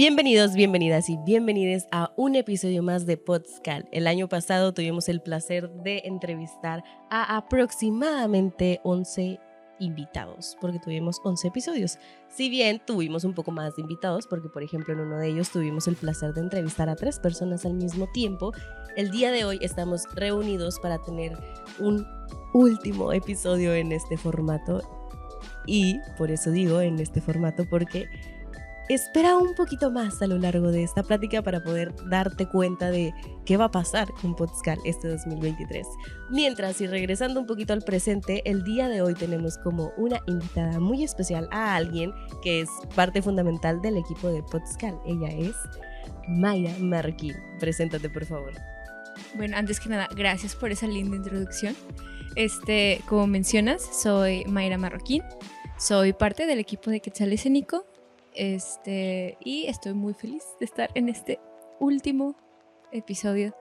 Bienvenidos, bienvenidas y bienvenides a un episodio más de Podscal. El año pasado tuvimos el placer de entrevistar a aproximadamente 11 invitados, porque tuvimos 11 episodios. Si bien tuvimos un poco más de invitados, porque por ejemplo en uno de ellos tuvimos el placer de entrevistar a 3 personas al mismo tiempo, el día de hoy estamos reunidos para tener un último episodio en este formato. Y por eso digo en este formato, porque espera un poquito más a lo largo de esta plática para poder darte cuenta de qué va a pasar con Podscal este 2023. Mientras, y regresando un poquito al presente, el día de hoy tenemos como una invitada muy especial a alguien que es parte fundamental del equipo de Podscal. Ella es Mayra Marroquín. Preséntate, por favor. Bueno, antes que nada, gracias por esa linda introducción. Como mencionas, soy Mayra Marroquín, soy parte del equipo de Quetzal Escénico. Y estoy muy feliz de estar en este último episodio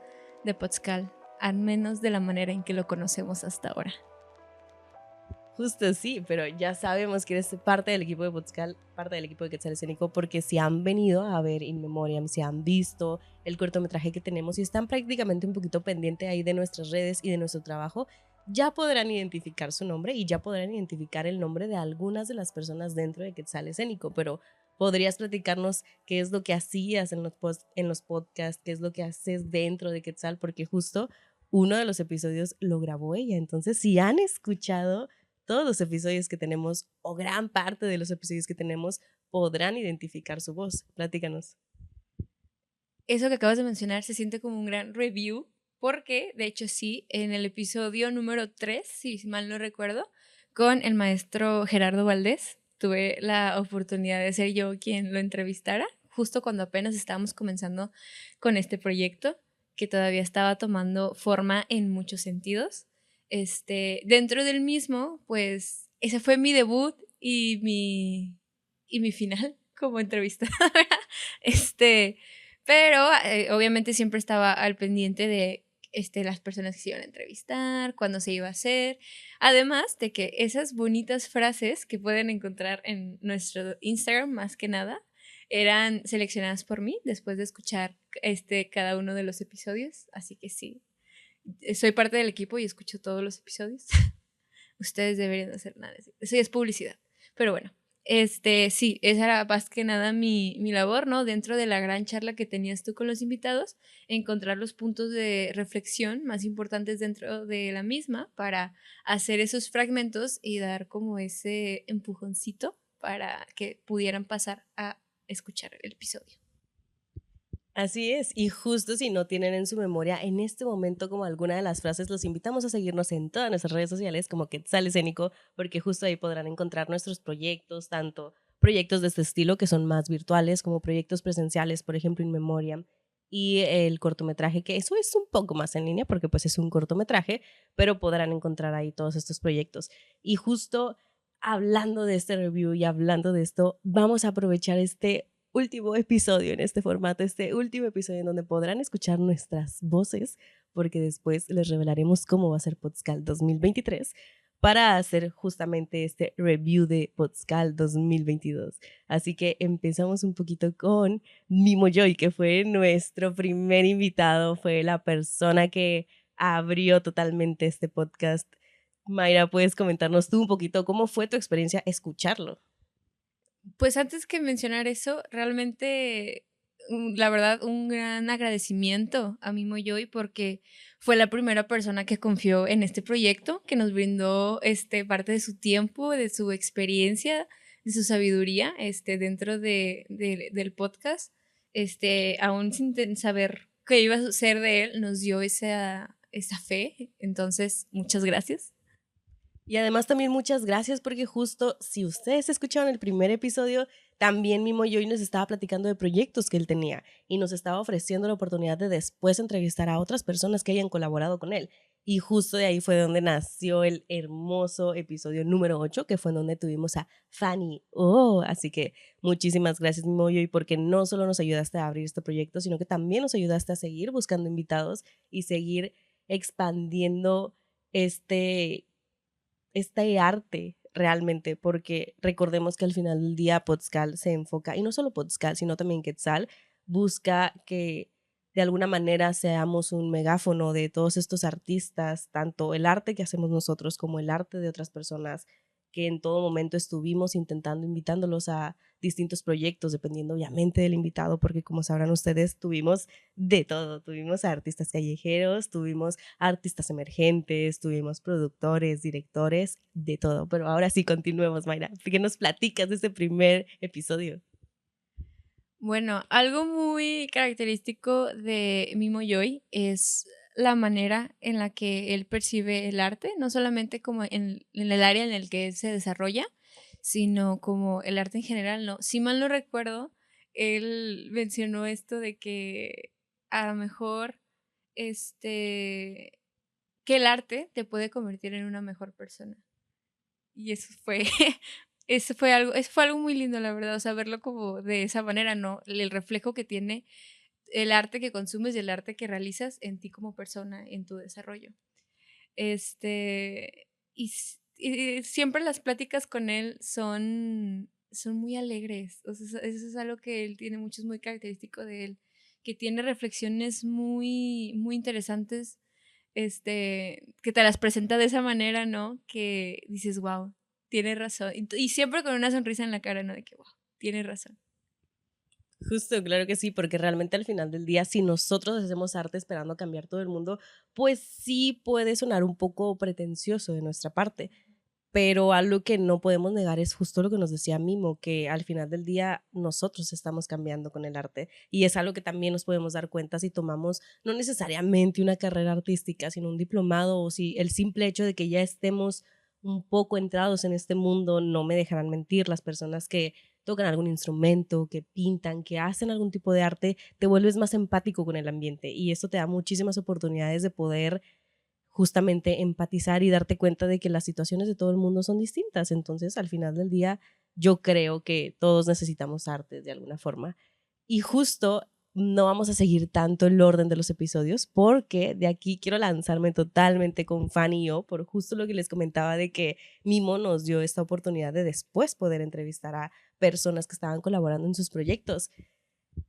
de Podscal, al menos de la manera en que lo conocemos hasta ahora. Justo sí, pero ya sabemos que eres parte del equipo de Podscal, parte del equipo de Quetzal Escénico, porque si han venido a ver In Memoriam, si han visto el cortometraje que tenemos y están prácticamente un poquito pendiente ahí de nuestras redes y de nuestro trabajo, ya podrán identificar su nombre y ya podrán identificar el nombre de algunas de las personas dentro de Quetzal Escénico, pero ¿podrías platicarnos qué es lo que hacías en los podcasts, qué es lo que haces dentro de Quetzal? Porque justo uno de los episodios lo grabó ella, entonces si han escuchado todos los episodios que tenemos, o gran parte de los episodios que tenemos, podrán identificar su voz. Platícanos. Eso que acabas de mencionar se siente como un gran review, porque de hecho sí, en el episodio número 3, si mal no recuerdo, con el maestro Gerardo Valdés, tuve la oportunidad de ser yo quien lo entrevistara, justo cuando apenas estábamos comenzando con este proyecto, que todavía estaba tomando forma en muchos sentidos. Dentro del mismo, pues ese fue mi debut y mi final como entrevistadora. Pero obviamente siempre estaba al pendiente de las personas que se iban a entrevistar, cuándo se iba a hacer. Además de que esas bonitas frases que pueden encontrar en nuestro Instagram, más que nada, eran seleccionadas por mí después de escuchar cada uno de los episodios. Así que sí, soy parte del equipo y escucho todos los episodios. Ustedes deberían hacer nada. Eso ya es publicidad. Pero bueno, sí, esa era más que nada mi labor, ¿no? Dentro de la gran charla que tenías tú con los invitados, encontrar los puntos de reflexión más importantes dentro de la misma para hacer esos fragmentos y dar como ese empujoncito para que pudieran pasar a escuchar el episodio. Así es, y justo si no tienen en su memoria en este momento como alguna de las frases, los invitamos a seguirnos en todas nuestras redes sociales como Quetzal Escénico, porque justo ahí podrán encontrar nuestros proyectos, tanto proyectos de este estilo que son más virtuales como proyectos presenciales, por ejemplo In Memoriam, y el cortometraje, que eso es un poco más en línea porque pues es un cortometraje, pero podrán encontrar ahí todos estos proyectos. Y justo hablando de este review y hablando de esto, vamos a aprovechar este último episodio en este formato, este último episodio en donde podrán escuchar nuestras voces, porque después les revelaremos cómo va a ser Podscal 2023 para hacer justamente este review de Podscal 2022. Así que empezamos un poquito con Mimo Joy, que fue nuestro primer invitado, fue la persona que abrió totalmente este podcast. Mayra, ¿puedes comentarnos tú un poquito cómo fue tu experiencia escucharlo? Pues antes que mencionar eso, realmente, la verdad, un gran agradecimiento a Mimo Joy porque fue la primera persona que confió en este proyecto, que nos brindó parte de su tiempo, de su experiencia, de su sabiduría dentro del podcast. Aún sin saber qué iba a ser de él, nos dio esa fe. Entonces, muchas gracias. Y además también muchas gracias porque justo si ustedes escucharon el primer episodio, también Mimo Joy nos estaba platicando de proyectos que él tenía y nos estaba ofreciendo la oportunidad de después entrevistar a otras personas que hayan colaborado con él. Y justo de ahí fue donde nació el hermoso episodio número 8, que fue donde tuvimos a Fanny. Oh, así que muchísimas gracias Mimo Joy porque no solo nos ayudaste a abrir este proyecto, sino que también nos ayudaste a seguir buscando invitados y seguir expandiendo este arte realmente, porque recordemos que al final del día Podscal se enfoca, y no solo Podscal, sino también Quetzal, busca que de alguna manera seamos un megáfono de todos estos artistas, tanto el arte que hacemos nosotros como el arte de otras personas, que en todo momento estuvimos intentando, invitándolos a distintos proyectos, dependiendo obviamente del invitado, porque como sabrán ustedes, tuvimos de todo, tuvimos a artistas callejeros, tuvimos a artistas emergentes, tuvimos productores, directores, de todo. Pero ahora sí, continuemos, Mayra. ¿Qué nos platicas de este primer episodio? Bueno, algo muy característico de Mimo Joy es la manera en la que él percibe el arte, no solamente como en el área en el que él se desarrolla, sino como el arte en general, ¿no? Si mal no recuerdo, él mencionó esto de que a lo mejor, este, que el arte te puede convertir en una mejor persona. Y eso fue eso fue algo muy lindo, la verdad, o sea, verlo como de esa manera, ¿no? El reflejo que tiene el arte que consumes y el arte que realizas en ti como persona, en tu desarrollo. Y siempre las pláticas con él son muy alegres, o sea, eso es algo que él tiene mucho, es muy característico de él, que tiene reflexiones muy, muy interesantes, que te las presenta de esa manera, ¿no? Que dices: "Guau, tiene razón", y siempre con una sonrisa en la cara, ¿no? De que: "Guau, tiene razón". Justo, claro que sí, porque realmente al final del día, si nosotros hacemos arte esperando cambiar todo el mundo, pues sí puede sonar un poco pretencioso de nuestra parte, pero algo que no podemos negar es justo lo que nos decía Mimo, que al final del día nosotros estamos cambiando con el arte y es algo que también nos podemos dar cuenta si tomamos no necesariamente una carrera artística, sino un diplomado o si el simple hecho de que ya estemos un poco entrados en este mundo, no me dejarán mentir, las personas que tocan algún instrumento, que pintan, que hacen algún tipo de arte, te vuelves más empático con el ambiente y esto te da muchísimas oportunidades de poder justamente empatizar y darte cuenta de que las situaciones de todo el mundo son distintas. Entonces, al final del día, yo creo que todos necesitamos arte de alguna forma. Y justo no vamos a seguir tanto el orden de los episodios porque de aquí quiero lanzarme totalmente con Fanny y yo por justo lo que les comentaba de que Mimo nos dio esta oportunidad de después poder entrevistar a personas que estaban colaborando en sus proyectos.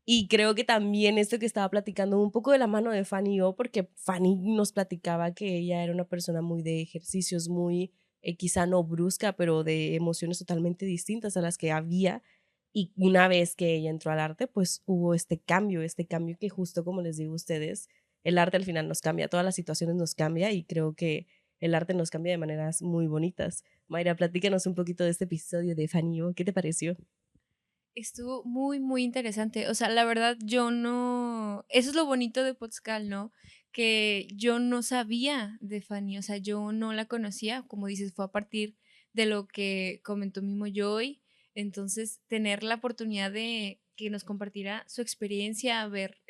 Y creo que también esto que estaba platicando un poco de la mano de Fanny y yo, porque Fanny nos platicaba que ella era una persona muy de ejercicios, muy quizá no brusca, pero de emociones totalmente distintas a las que había. Y una vez que ella entró al arte, pues hubo este cambio que justo como les digo a ustedes, el arte al final nos cambia, todas las situaciones nos cambia y creo que el arte nos cambia de maneras muy bonitas. Mayra, platícanos un poquito de este episodio de Fanny y yo, ¿qué te pareció? Estuvo muy, muy interesante. O sea, la verdad, yo no. Eso es lo bonito de Potscal, ¿no? Que yo no sabía de Fanny, o sea, yo no la conocía. Como dices, fue a partir de lo que comentó Mimo Joy. Entonces, tener la oportunidad de que nos compartiera su experiencia, ver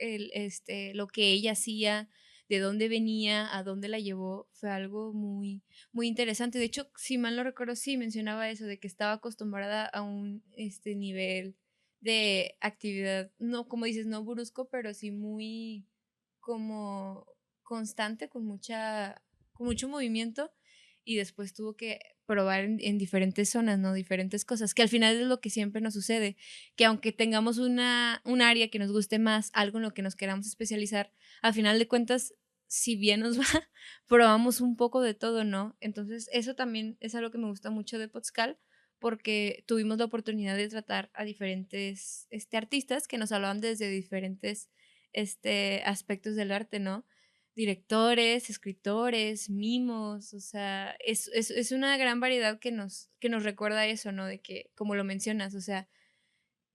lo que ella hacía, de dónde venía, a dónde la llevó, fue algo muy, muy interesante. De hecho, si mal no recuerdo, sí mencionaba eso, de que estaba acostumbrada a un nivel de actividad, no, como dices, no brusco, pero sí muy como constante, con mucho movimiento, y después tuvo que probar en diferentes zonas, ¿no? Diferentes cosas, que al final es lo que siempre nos sucede, que aunque tengamos un área que nos guste más, algo en lo que nos queramos especializar, al final de cuentas, si bien nos va, probamos un poco de todo, ¿no? Entonces, eso también es algo que me gusta mucho de Podscal, porque tuvimos la oportunidad de tratar a diferentes artistas que nos hablaban desde diferentes aspectos del arte, ¿no? Directores, escritores, mimos, o sea, es una gran variedad que nos recuerda eso, ¿no? De que, como lo mencionas, o sea,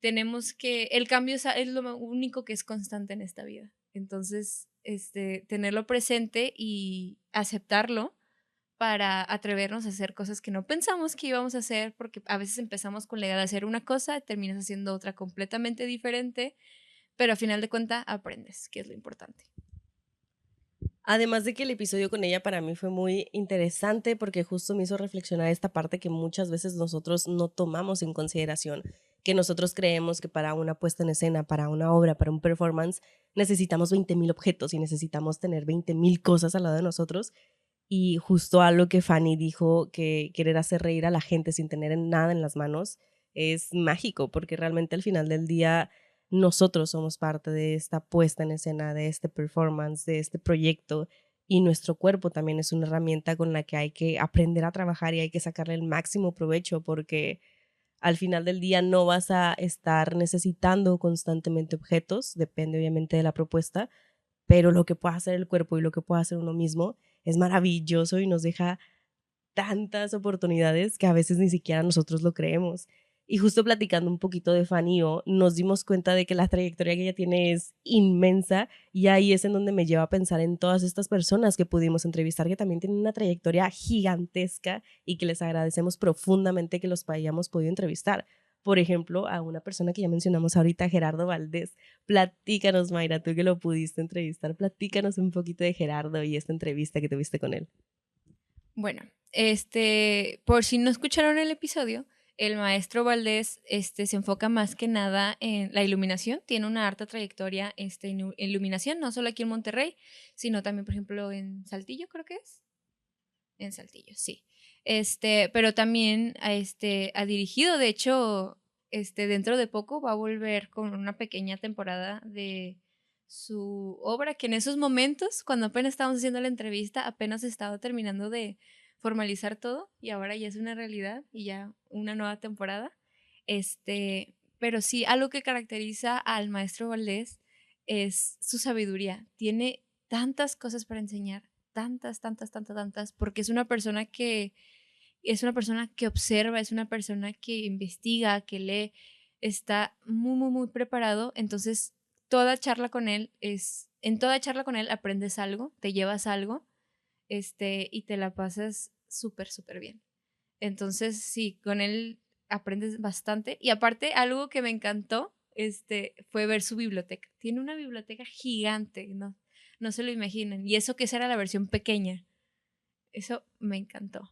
tenemos que, el cambio es lo único que es constante en esta vida. Entonces, tenerlo presente y aceptarlo para atrevernos a hacer cosas que no pensamos que íbamos a hacer, porque a veces empezamos con la idea de hacer una cosa, terminas haciendo otra completamente diferente, pero a final de cuentas aprendes, que es lo importante. Además de que el episodio con ella para mí fue muy interesante porque justo me hizo reflexionar esta parte que muchas veces nosotros no tomamos en consideración, que nosotros creemos que para una puesta en escena, para una obra, para un performance, necesitamos 20.000 objetos y necesitamos tener 20.000 cosas al lado de nosotros. Y justo algo que Fanny dijo, que querer hacer reír a la gente sin tener nada en las manos es mágico, porque realmente al final del día nosotros somos parte de esta puesta en escena, de este performance, de este proyecto, y nuestro cuerpo también es una herramienta con la que hay que aprender a trabajar y hay que sacarle el máximo provecho, porque al final del día no vas a estar necesitando constantemente objetos, depende obviamente de la propuesta, pero lo que pueda hacer el cuerpo y lo que pueda hacer uno mismo es maravilloso y nos deja tantas oportunidades que a veces ni siquiera nosotros lo creemos. Y justo platicando un poquito de Fanny y yo, nos dimos cuenta de que la trayectoria que ella tiene es inmensa y ahí es en donde me lleva a pensar en todas estas personas que pudimos entrevistar que también tienen una trayectoria gigantesca y que les agradecemos profundamente que los hayamos podido entrevistar. Por ejemplo, a una persona que ya mencionamos ahorita, Gerardo Valdés. Platícanos, Mayra, tú que lo pudiste entrevistar, platícanos un poquito de Gerardo y esta entrevista que tuviste con él. Bueno, por si no escucharon el episodio, el maestro Valdés se enfoca más que nada en la iluminación. Tiene una harta trayectoria en iluminación, no solo aquí en Monterrey, sino también, por ejemplo, en Saltillo, creo que es. En Saltillo, sí. Pero también ha dirigido, de hecho, dentro de poco va a volver con una pequeña temporada de su obra, que en esos momentos, cuando apenas estábamos haciendo la entrevista, apenas estaba terminando de formalizar todo y ahora ya es una realidad y ya una nueva temporada. Pero sí, algo que caracteriza al maestro Valdés es su sabiduría. Tiene tantas cosas para enseñar, tantas, tantas, tantas, tantas, porque es una persona que observa, es una persona que investiga, que lee, está muy, muy, muy preparado. Entonces, en toda charla con él aprendes algo, te llevas algo, y te la pasas súper, súper bien. Entonces, sí, con él aprendes bastante. Y aparte, algo que me encantó, fue ver su biblioteca. Tiene una biblioteca gigante, ¿no? No se lo imaginan. Y eso que esa era la versión pequeña. Eso me encantó.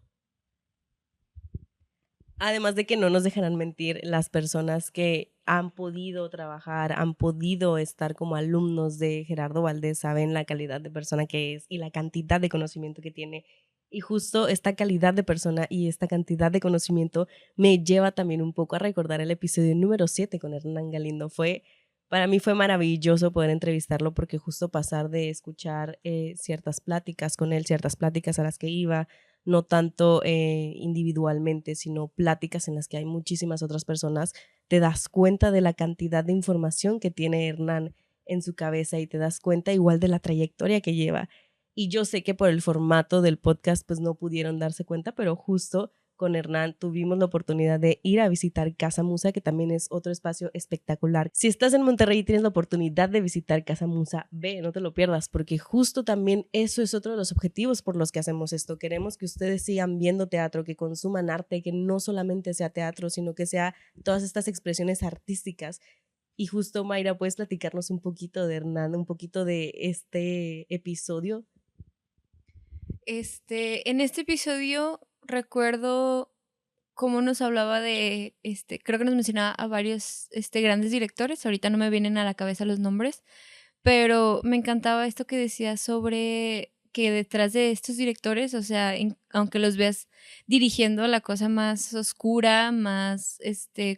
Además de que no nos dejarán mentir las personas que han podido trabajar, han podido estar como alumnos de Gerardo Valdés, saben la calidad de persona que es y la cantidad de conocimiento que tiene. Y justo esta calidad de persona y esta cantidad de conocimiento me lleva también un poco a recordar el episodio número 7 con Hernán Galindo. Para mí fue maravilloso poder entrevistarlo porque justo pasar de escuchar ciertas pláticas con él, ciertas pláticas a las que iba, no tanto individualmente, sino pláticas en las que hay muchísimas otras personas, te das cuenta de la cantidad de información que tiene Hernán en su cabeza y te das cuenta igual de la trayectoria que lleva. Y yo sé que por el formato del podcast pues no pudieron darse cuenta, pero justo con Hernán tuvimos la oportunidad de ir a visitar Casa Musa, que también es otro espacio espectacular. Si estás en Monterrey y tienes la oportunidad de visitar Casa Musa, ve, no te lo pierdas, porque justo también eso es otro de los objetivos por los que hacemos esto. Queremos que ustedes sigan viendo teatro, que consuman arte, que no solamente sea teatro, sino que sea todas estas expresiones artísticas. Y justo, Mayra, ¿puedes platicarnos un poquito de Hernán, un poquito de este episodio? En este episodio recuerdo cómo nos hablaba de, creo que nos mencionaba a varios grandes directores, ahorita no me vienen a la cabeza los nombres, pero me encantaba esto que decía sobre que detrás de estos directores, o sea, aunque los veas dirigiendo la cosa más oscura, más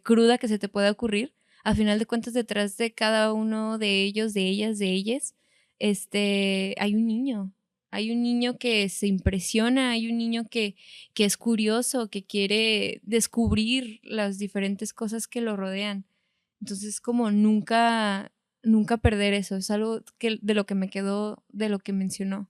cruda que se te pueda ocurrir, a final de cuentas detrás de cada uno de ellos, de ellas, de ellas, hay un niño. Hay un niño que se impresiona, hay un niño que es curioso, que quiere descubrir las diferentes cosas que lo rodean. Entonces, como nunca perder eso, es algo de lo que me quedó, de lo que mencionó.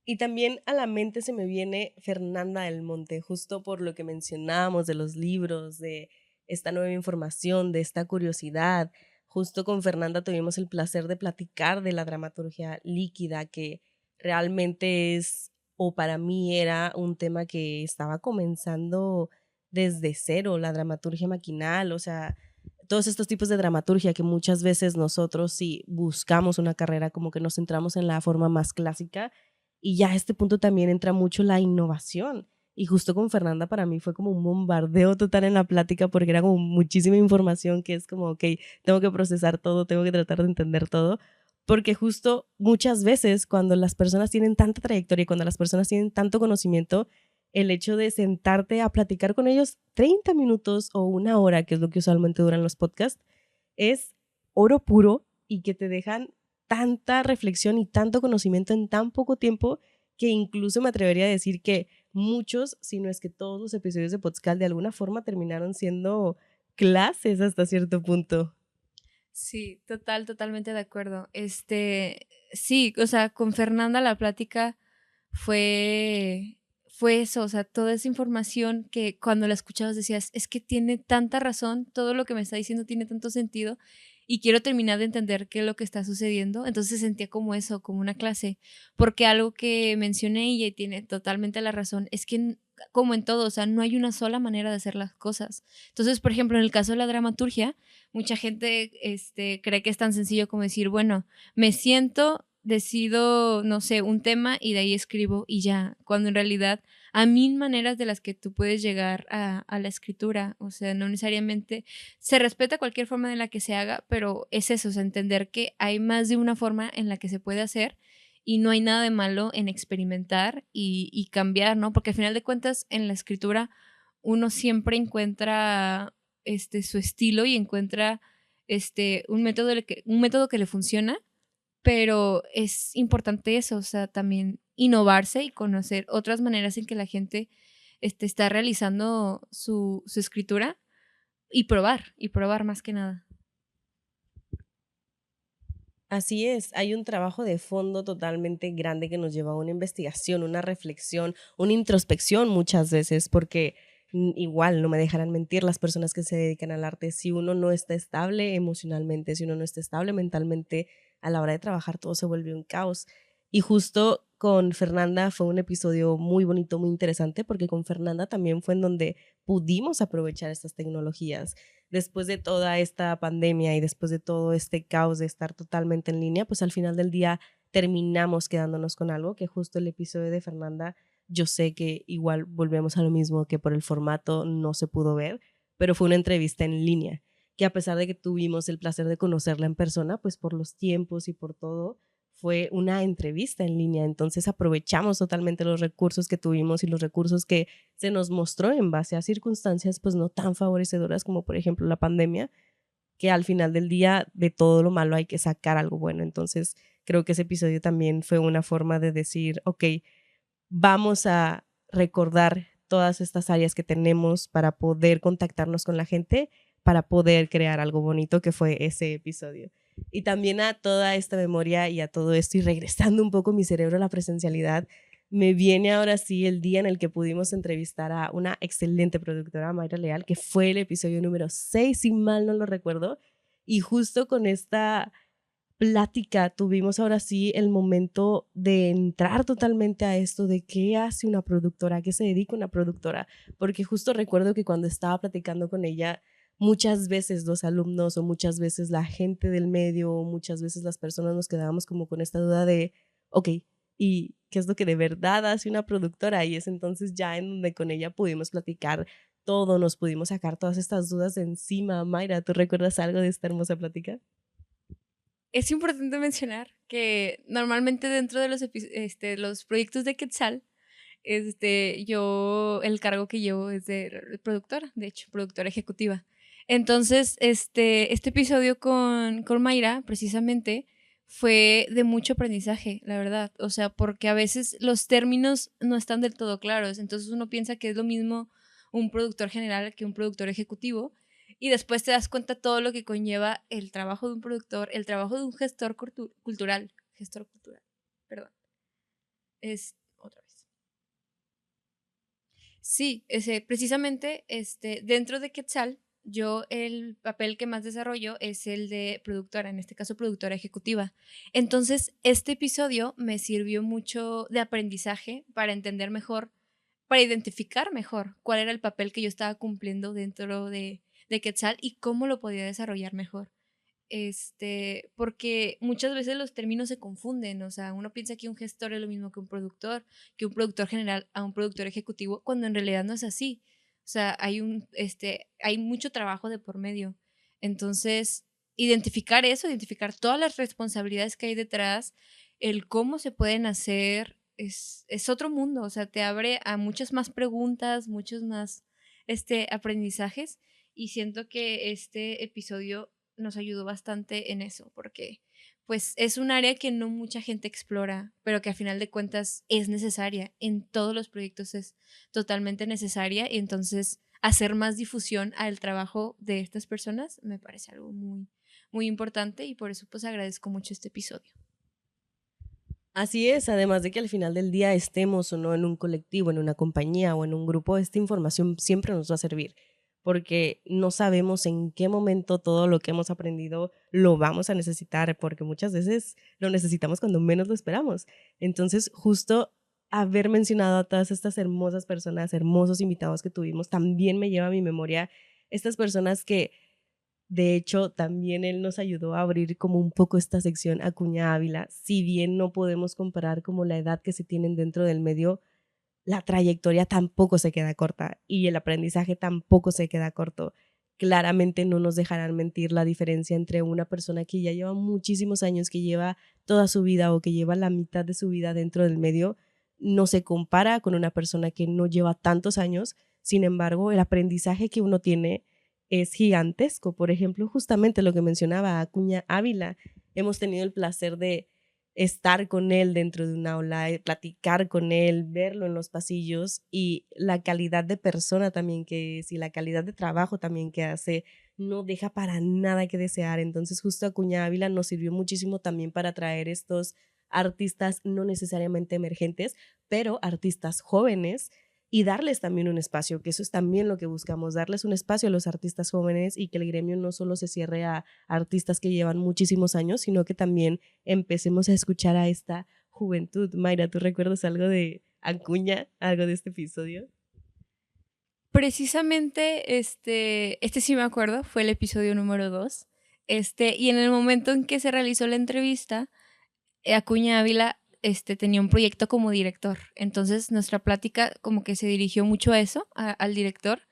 Y también a la mente se me viene Fernanda del Monte, justo por lo que mencionábamos de los libros, de esta nueva información, de esta curiosidad. Justo con Fernanda tuvimos el placer de platicar de la dramaturgia líquida, que realmente es, o para mí era un tema que estaba comenzando desde cero, la dramaturgia maquinal, o sea, todos estos tipos de dramaturgia que muchas veces nosotros si buscamos una carrera como que nos centramos en la forma más clásica y ya a este punto también entra mucho la innovación. Y justo con Fernanda para mí fue como un bombardeo total en la plática porque era como muchísima información que es como, ok, tengo que procesar todo, tengo que tratar de entender todo, porque justo muchas veces cuando las personas tienen tanta trayectoria y cuando las personas tienen tanto conocimiento, el hecho de sentarte a platicar con ellos 30 minutos o una hora, que es lo que usualmente duran los podcasts, es oro puro y que te dejan tanta reflexión y tanto conocimiento en tan poco tiempo que incluso me atrevería a decir que muchos, si no es que todos los episodios de podcast de alguna forma terminaron siendo clases hasta cierto punto. Sí, totalmente de acuerdo. Sí, o sea, con Fernanda la plática fue, fue eso, o sea, toda esa información que cuando la escuchabas decías, es que tiene tanta razón, todo lo que me está diciendo tiene tanto sentido y quiero terminar de entender qué es lo que está sucediendo. Entonces sentía como eso, como una clase, porque algo que mencioné ella y tiene totalmente la razón, es que como en todo, o sea, no hay una sola manera de hacer las cosas. Entonces, por ejemplo, en el caso de la dramaturgia, mucha gente cree que es tan sencillo como decir, bueno, me siento, decido, no sé, un tema y de ahí escribo y ya, cuando en realidad hay mil maneras de las que tú puedes llegar a la escritura, o sea, no necesariamente se respeta cualquier forma en la que se haga, pero es eso, o sea, entender que hay más de una forma en la que se puede hacer y no hay nada de malo en experimentar y cambiar, ¿no? Porque al final de cuentas en la escritura uno siempre encuentra su estilo y encuentra un método que le funciona, pero es importante eso, o sea, también innovarse y conocer otras maneras en que la gente está realizando su escritura y probar más que nada. Así es, hay un trabajo de fondo totalmente grande que nos lleva a una investigación, una reflexión, una introspección muchas veces, porque igual no me dejarán mentir las personas que se dedican al arte, si uno no está estable emocionalmente, si uno no está estable mentalmente, a la hora de trabajar todo se vuelve un caos. Y justo con Fernanda fue un episodio muy bonito, muy interesante, porque con Fernanda también fue en donde pudimos aprovechar estas tecnologías después de toda esta pandemia y después de todo este caos de estar totalmente en línea, pues al final del día terminamos quedándonos con algo que justo el episodio de Fernanda, yo sé que igual volvemos a lo mismo que por el formato no se pudo ver, pero fue una entrevista en línea, que a pesar de que tuvimos el placer de conocerla en persona, pues por los tiempos y por todo, fue una entrevista en línea, entonces aprovechamos totalmente los recursos que tuvimos y los recursos que se nos mostró en base a circunstancias pues no tan favorecedoras como por ejemplo la pandemia, que al final del día de todo lo malo hay que sacar algo bueno. Entonces creo que ese episodio también fue una forma de decir, ok, vamos a recordar todas estas áreas que tenemos para poder contactarnos con la gente, para poder crear algo bonito que fue ese episodio. Y también a toda esta memoria y a todo esto y regresando un poco mi cerebro a la presencialidad, me viene ahora sí el día en el que pudimos entrevistar a una excelente productora, Mayra Leal, que fue el episodio número 6 si mal no lo recuerdo. Y justo con esta plática tuvimos ahora sí el momento de entrar totalmente a esto de qué hace una productora, a qué se dedica una productora, porque justo recuerdo que cuando estaba platicando con ella, muchas veces los alumnos o muchas veces la gente del medio o muchas veces las personas nos quedábamos como con esta duda de, ok, ¿y qué es lo que de verdad hace una productora? Y es entonces ya en donde con ella pudimos platicar todo, nos pudimos sacar todas estas dudas de encima. Mayra, ¿tú recuerdas algo de esta hermosa plática? Es importante mencionar que normalmente dentro de los proyectos de Quetzal, yo, el cargo que llevo es de productora, de hecho, productora ejecutiva. Entonces, este episodio con Mayra, precisamente, fue de mucho aprendizaje, la verdad. O sea, porque a veces los términos no están del todo claros. Entonces uno piensa que es lo mismo un productor general que un productor ejecutivo. Y después te das cuenta todo lo que conlleva el trabajo de un productor, el trabajo de un gestor cultural, perdón. Es otra vez. Sí, precisamente dentro de Quetzal, yo el papel que más desarrollo es el de productora, en este caso productora ejecutiva. Entonces, este episodio me sirvió mucho de aprendizaje para entender mejor, para identificar mejor cuál era el papel que yo estaba cumpliendo dentro de Quetzal y cómo lo podía desarrollar mejor. Porque muchas veces los términos se confunden, o sea, uno piensa que un gestor es lo mismo que un productor general a un productor ejecutivo, cuando en realidad no es así. O sea, hay mucho trabajo de por medio. Entonces, identificar eso, identificar todas las responsabilidades que hay detrás, el cómo se pueden hacer, es otro mundo, o sea, te abre a muchas más preguntas, muchos más aprendizajes, y siento que este episodio nos ayudó bastante en eso, porque pues es un área que no mucha gente explora, pero que a final de cuentas es necesaria. En todos los proyectos es totalmente necesaria, y entonces hacer más difusión al trabajo de estas personas me parece algo muy, muy importante, y por eso pues agradezco mucho este episodio. Así es, además de que al final del día estemos o no en un colectivo, en una compañía o en un grupo, esta información siempre nos va a servir, porque no sabemos en qué momento todo lo que hemos aprendido lo vamos a necesitar, porque muchas veces lo necesitamos cuando menos lo esperamos. Entonces, justo haber mencionado a todas estas hermosas personas, hermosos invitados que tuvimos, también me lleva a mi memoria estas personas que de hecho, también él nos ayudó a abrir como un poco esta sección Acuña Ávila. Si bien no podemos comparar como la edad que se tienen dentro del medio, la trayectoria tampoco se queda corta y el aprendizaje tampoco se queda corto. Claramente no nos dejarán mentir la diferencia entre una persona que ya lleva muchísimos años, que lleva toda su vida o que lleva la mitad de su vida dentro del medio, no se compara con una persona que no lleva tantos años. Sin embargo, el aprendizaje que uno tiene es gigantesco. Por ejemplo, justamente lo que mencionaba Acuña Ávila, hemos tenido el placer de estar con él dentro de una aula, platicar con él, verlo en los pasillos, y la calidad de persona también que es y la calidad de trabajo también que hace no deja para nada que desear. Entonces justo Acuña Ávila nos sirvió muchísimo también para traer estos artistas no necesariamente emergentes, pero artistas jóvenes, y darles también un espacio, que eso es también lo que buscamos, darles un espacio a los artistas jóvenes y que el gremio no solo se cierre a artistas que llevan muchísimos años, sino que también empecemos a escuchar a esta juventud. Mayra, ¿tú recuerdas algo de Acuña, algo de este episodio? Precisamente, este sí me acuerdo, fue el episodio número 2, y en el momento en que se realizó la entrevista, Acuña Ávila, tenía un proyecto como director. Entonces, nuestra plática como que se dirigió mucho a eso, al director.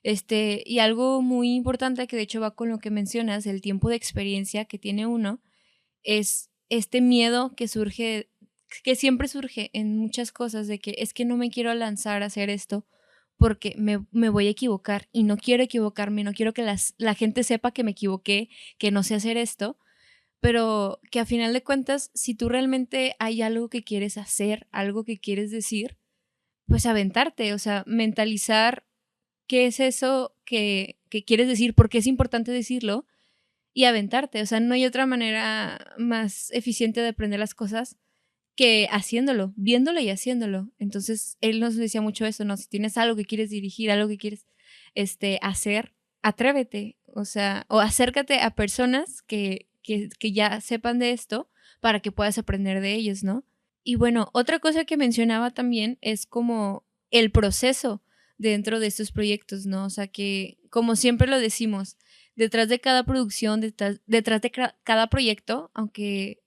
Y algo muy importante, que de hecho va con lo que mencionas, el tiempo de experiencia que tiene uno, es este miedo que surge, que siempre surge en muchas cosas, de que es que no me quiero lanzar a hacer esto porque me voy a equivocar, y no quiero equivocarme, no quiero que la gente sepa que me equivoqué, que no sé hacer esto, pero que a final de cuentas, si tú realmente hay algo que quieres hacer, algo que quieres decir, pues aventarte, o sea, mentalizar qué es eso que quieres decir, por qué es importante decirlo, y aventarte. O sea, no hay otra manera más eficiente de aprender las cosas que haciéndolo, viéndolo y haciéndolo. Entonces, él nos decía mucho eso, ¿no? Si tienes algo que quieres dirigir, algo que quieres hacer, atrévete, o sea, o acércate a personas que ya sepan de esto para que puedas aprender de ellos, ¿no? Y bueno, otra cosa que mencionaba también es como el proceso dentro de estos proyectos, ¿no? O sea, que como siempre lo decimos, detrás de cada producción, detrás de cada proyecto, aunque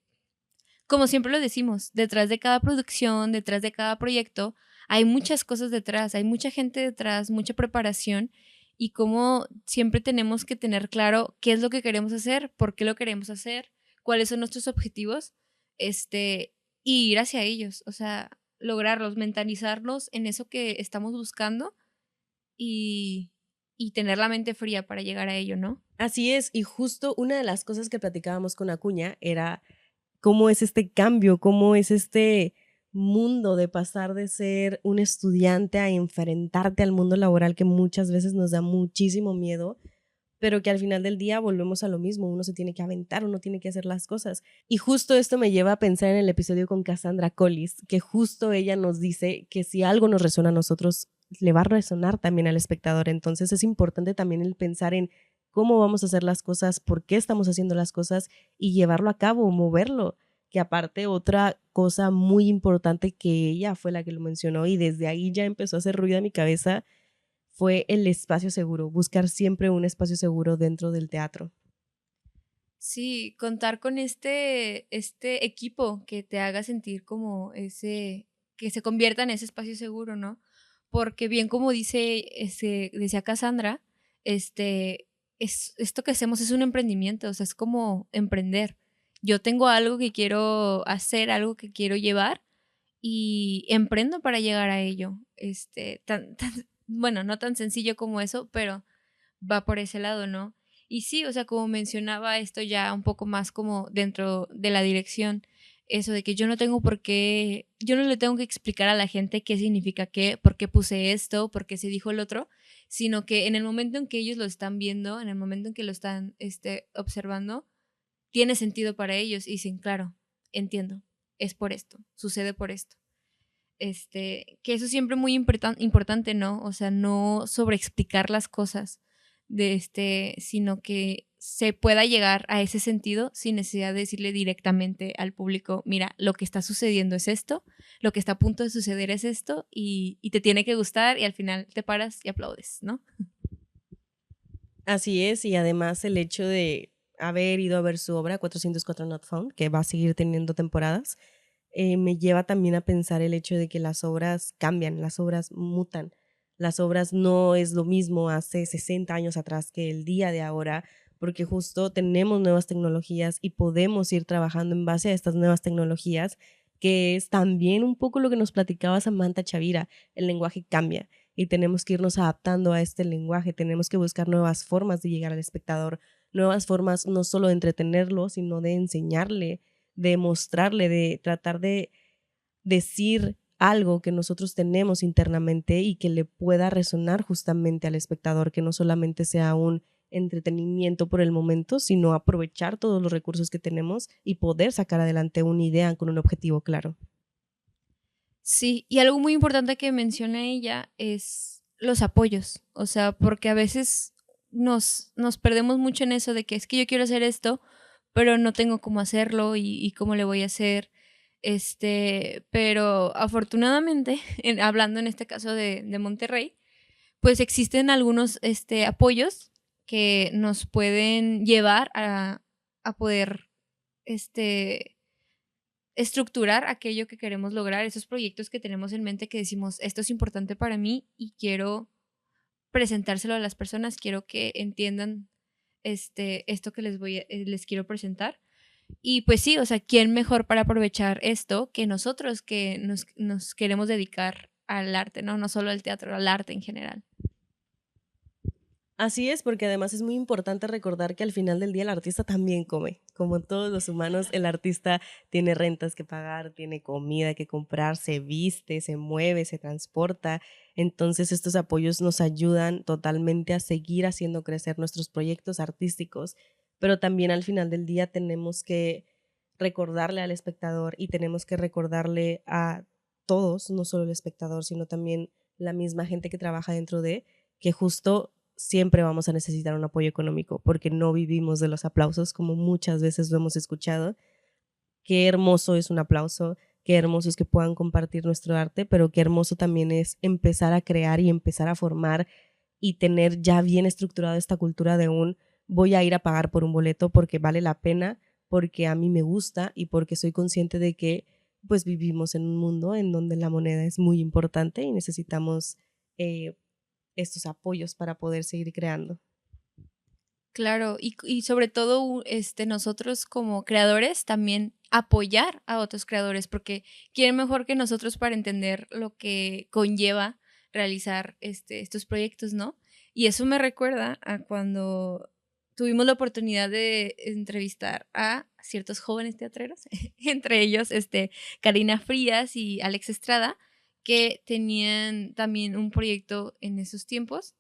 como siempre lo decimos, detrás de cada producción, detrás de cada proyecto, hay muchas cosas detrás, hay mucha gente detrás, mucha preparación, y como siempre tenemos que tener claro qué es lo que queremos hacer, por qué lo queremos hacer, cuáles son nuestros objetivos, y ir hacia ellos, o sea, lograrlos, mentalizarlos en eso que estamos buscando, y, y tener la mente fría para llegar a ello, ¿no? Así es, y justo una de las cosas que platicábamos con Acuña era cómo es este cambio, cómo es este mundo de pasar de ser un estudiante a enfrentarte al mundo laboral, que muchas veces nos da muchísimo miedo, pero que al final del día volvemos a lo mismo, uno se tiene que aventar, uno tiene que hacer las cosas. Y justo esto me lleva a pensar en el episodio con Cassandra Collis, que justo ella nos dice que si algo nos resuena a nosotros, le va a resonar también al espectador. Entonces es importante también el pensar en cómo vamos a hacer las cosas, por qué estamos haciendo las cosas y llevarlo a cabo, moverlo. Que aparte otra cosa muy importante que ella fue la que lo mencionó y desde ahí ya empezó a hacer ruido en mi cabeza fue el espacio seguro, buscar siempre un espacio seguro dentro del teatro. Sí, contar con este equipo que te haga sentir como ese, que se convierta en ese espacio seguro, ¿no? Porque bien como decía Cassandra, este, esto que hacemos es un emprendimiento, o sea, es como emprender. Yo tengo algo que quiero hacer, algo que quiero llevar y emprendo para llegar a ello. Bueno, no tan sencillo como eso, pero va por ese lado, ¿no? Y sí, o sea, como mencionaba esto ya un poco más como dentro de la dirección, eso de que yo no tengo por qué, yo no le tengo que explicar a la gente qué significa qué, por qué puse esto, por qué se dijo el otro, sino que en el momento en que ellos lo están viendo, en el momento en que lo están observando, tiene sentido para ellos y dicen, claro, entiendo, es por esto, sucede por esto. Que eso siempre es muy importante, ¿no? O sea, no sobreexplicar las cosas sino que se pueda llegar a ese sentido sin necesidad de decirle directamente al público, mira, lo que está sucediendo es esto, lo que está a punto de suceder es esto y te tiene que gustar y al final te paras y aplaudes, ¿no? Así es, y además el hecho de haber ido a ver su obra 404 Not Found, que va a seguir teniendo temporadas, me lleva también a pensar el hecho de que las obras cambian, las obras mutan. Las obras no es lo mismo hace 60 años atrás que el día de ahora, porque justo tenemos nuevas tecnologías y podemos ir trabajando en base a estas nuevas tecnologías, que es también un poco lo que nos platicaba Samantha Chavira, el lenguaje cambia y tenemos que irnos adaptando a este lenguaje, tenemos que buscar nuevas formas de llegar al espectador, nuevas formas no solo de entretenerlo, sino de enseñarle, de mostrarle, de tratar de decir algo que nosotros tenemos internamente y que le pueda resonar justamente al espectador, que no solamente sea un entretenimiento por el momento, sino aprovechar todos los recursos que tenemos y poder sacar adelante una idea con un objetivo claro. Sí, y algo muy importante que menciona ella es los apoyos, o sea, porque a veces nos perdemos mucho en eso de que es que yo quiero hacer esto, pero no tengo cómo hacerlo y cómo le voy a hacer. Pero afortunadamente, hablando en este caso de Monterrey, pues existen algunos apoyos que nos pueden llevar a poder estructurar aquello que queremos lograr, esos proyectos que tenemos en mente que decimos, esto es importante para mí y quiero presentárselo a las personas, quiero que entiendan esto que les quiero presentar. Y pues sí, o sea, ¿quién mejor para aprovechar esto que nosotros que nos queremos dedicar al arte, ¿no? No solo al teatro, al arte en general. Así es, porque además es muy importante recordar que al final del día el artista también come. Como todos los humanos, el artista tiene rentas que pagar, tiene comida que comprar, se viste, se mueve, se transporta. Entonces estos apoyos nos ayudan totalmente a seguir haciendo crecer nuestros proyectos artísticos, pero también al final del día tenemos que recordarle al espectador y tenemos que recordarle a todos, no solo el espectador, sino también la misma gente que trabaja dentro de, que justo siempre vamos a necesitar un apoyo económico porque no vivimos de los aplausos como muchas veces lo hemos escuchado. Qué hermoso es un aplauso, qué hermoso es que puedan compartir nuestro arte, pero qué hermoso también es empezar a crear y empezar a formar y tener ya bien estructurado esta cultura de un voy a ir a pagar por un boleto porque vale la pena, porque a mí me gusta y porque soy consciente de que pues vivimos en un mundo en donde la moneda es muy importante y necesitamos estos apoyos para poder seguir creando. Claro, y sobre todo, nosotros como creadores también apoyar a otros creadores, porque quién mejor que nosotros para entender lo que conlleva realizar estos proyectos, ¿no? Y eso me recuerda a cuando tuvimos la oportunidad de entrevistar a ciertos jóvenes teatreros, entre ellos Karina Frías y Alex Estrada, que tenían también un proyecto en esos tiempos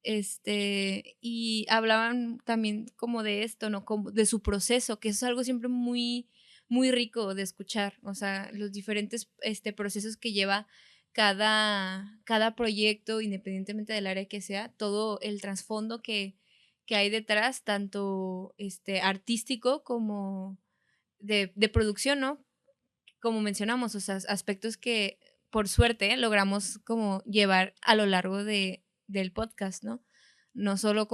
y hablaban también como de esto, ¿no? Como de su proceso, que eso es algo siempre muy, muy rico de escuchar, o sea, los diferentes procesos que lleva cada proyecto, independientemente del área que sea, todo el trasfondo que hay detrás, tanto artístico como de producción, ¿no? Como mencionamos, o sea, aspectos que por suerte logramos como llevar a lo largo del podcast, ¿no? No solo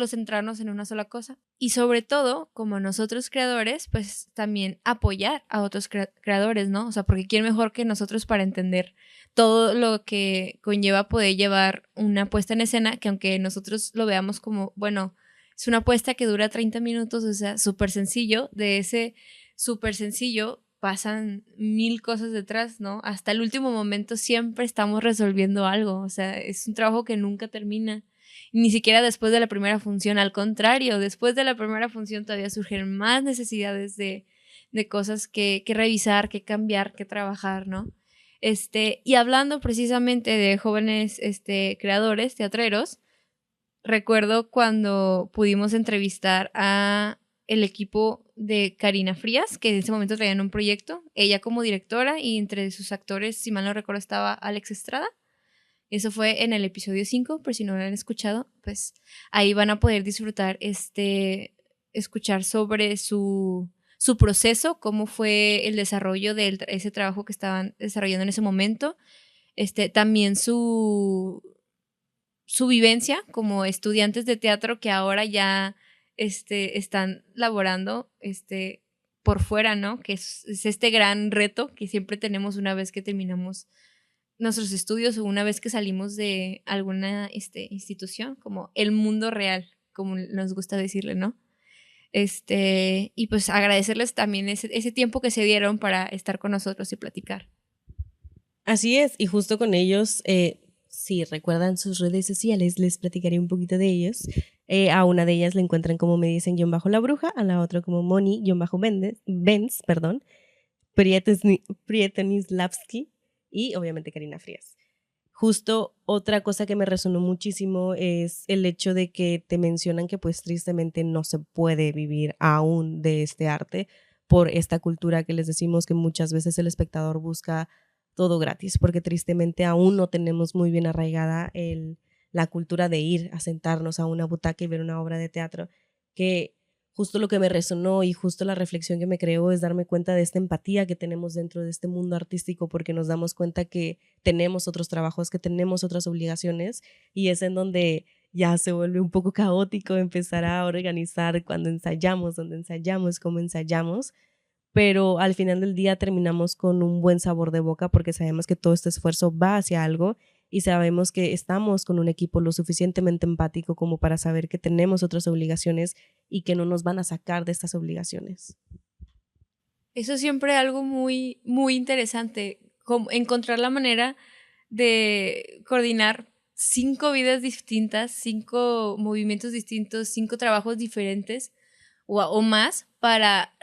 centrarnos en una sola cosa. Y sobre todo, como nosotros creadores, pues también apoyar a otros creadores, ¿no? O sea, porque quién mejor que nosotros para entender todo lo que conlleva poder llevar una puesta en escena, que aunque nosotros lo veamos como, bueno, es una puesta que dura 30 minutos, o sea, súper sencillo, de ese súper sencillo pasan 1000 cosas detrás, ¿no? Hasta el último momento siempre estamos resolviendo algo, o sea, es un trabajo que nunca termina. Ni siquiera después de la primera función, al contrario, después de la primera función todavía surgen más necesidades de cosas que revisar, que cambiar, que trabajar, ¿no? Y hablando precisamente de jóvenes creadores, teatreros, recuerdo cuando pudimos entrevistar a el equipo de Karina Frías, que en ese momento traían un proyecto, ella como directora y entre sus actores, si mal no recuerdo, estaba Alex Estrada. Eso fue en el episodio 5, por si no lo han escuchado, pues ahí van a poder disfrutar escuchar sobre su proceso, cómo fue el desarrollo de ese trabajo que estaban desarrollando en ese momento, también su vivencia como estudiantes de teatro que ahora ya están laborando por fuera, ¿no? Que es este gran reto que siempre tenemos una vez que terminamos nuestros estudios o una vez que salimos de alguna institución, como el mundo real, como nos gusta decirle, ¿no? Y pues agradecerles también ese tiempo que se dieron para estar con nosotros y platicar. Así es, y justo con ellos, si recuerdan sus redes sociales, les platicaré un poquito de ellos. A una de ellas la encuentran como me dicen la bruja, a la otra como Moni-Benz, perdón, Prietanislavski y obviamente Karina Frías. Justo otra cosa que me resonó muchísimo es el hecho de que te mencionan que pues tristemente no se puede vivir aún de este arte por esta cultura que les decimos que muchas veces el espectador busca todo gratis, porque tristemente aún no tenemos muy bien arraigada la cultura de ir a sentarnos a una butaca y ver una obra de teatro, que justo lo que me resonó y justo la reflexión que me creó es darme cuenta de esta empatía que tenemos dentro de este mundo artístico, porque nos damos cuenta que tenemos otros trabajos, que tenemos otras obligaciones, y es en donde ya se vuelve un poco caótico empezar a organizar cuando ensayamos, dónde ensayamos, cómo ensayamos, pero al final del día terminamos con un buen sabor de boca porque sabemos que todo este esfuerzo va hacia algo y sabemos que estamos con un equipo lo suficientemente empático como para saber que tenemos otras obligaciones y que no nos van a sacar de estas obligaciones. Eso es siempre algo muy, muy interesante, como encontrar la manera de coordinar 5 vidas distintas, 5 movimientos distintos, 5 trabajos diferentes o más para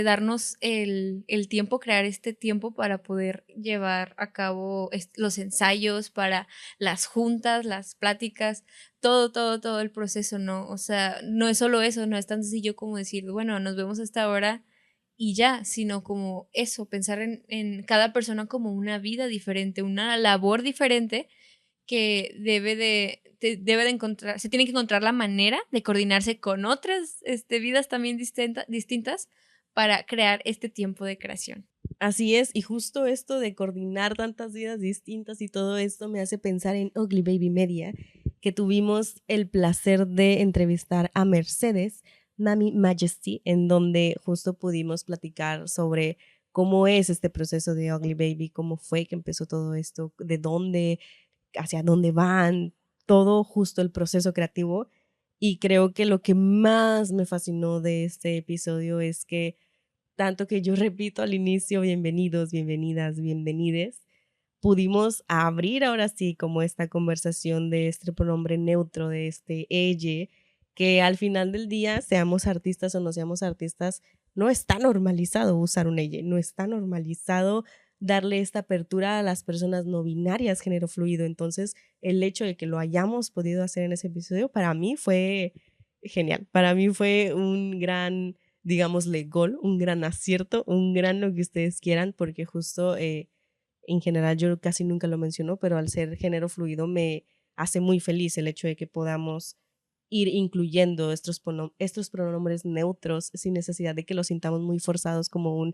darnos el tiempo, crear este tiempo para poder llevar a cabo los ensayos, para las juntas, las pláticas, todo el proceso, ¿no? O sea, no es solo eso, no es tan sencillo como decir, bueno, nos vemos a esta hora y ya, sino como eso, pensar en cada persona como una vida diferente, una labor diferente que debe de encontrar, se tiene que encontrar la manera de coordinarse con otras vidas también distintas para crear este tiempo de creación. Así es, y justo esto de coordinar tantas vidas distintas y todo esto me hace pensar en Ugly Baby Media, que tuvimos el placer de entrevistar a Mercedes, Mami Majesty, en donde justo pudimos platicar sobre cómo es este proceso de Ugly Baby, cómo fue que empezó todo esto, de dónde, hacia dónde van, todo justo el proceso creativo. Y creo que lo que más me fascinó de este episodio es que tanto que yo repito al inicio, bienvenidos, bienvenidas, bienvenides, pudimos abrir ahora sí como esta conversación de este pronombre neutro, de este ella, que al final del día, seamos artistas o no seamos artistas, no está normalizado usar un ella, no está normalizado darle esta apertura a las personas no binarias, género fluido. Entonces, el hecho de que lo hayamos podido hacer en ese episodio, para mí fue genial. Para mí fue un gran, digámosle, gol, un gran acierto, un gran lo que ustedes quieran, porque justo en general yo casi nunca lo menciono, pero al ser género fluido me hace muy feliz el hecho de que podamos ir incluyendo estos pronombres neutros sin necesidad de que los sintamos muy forzados como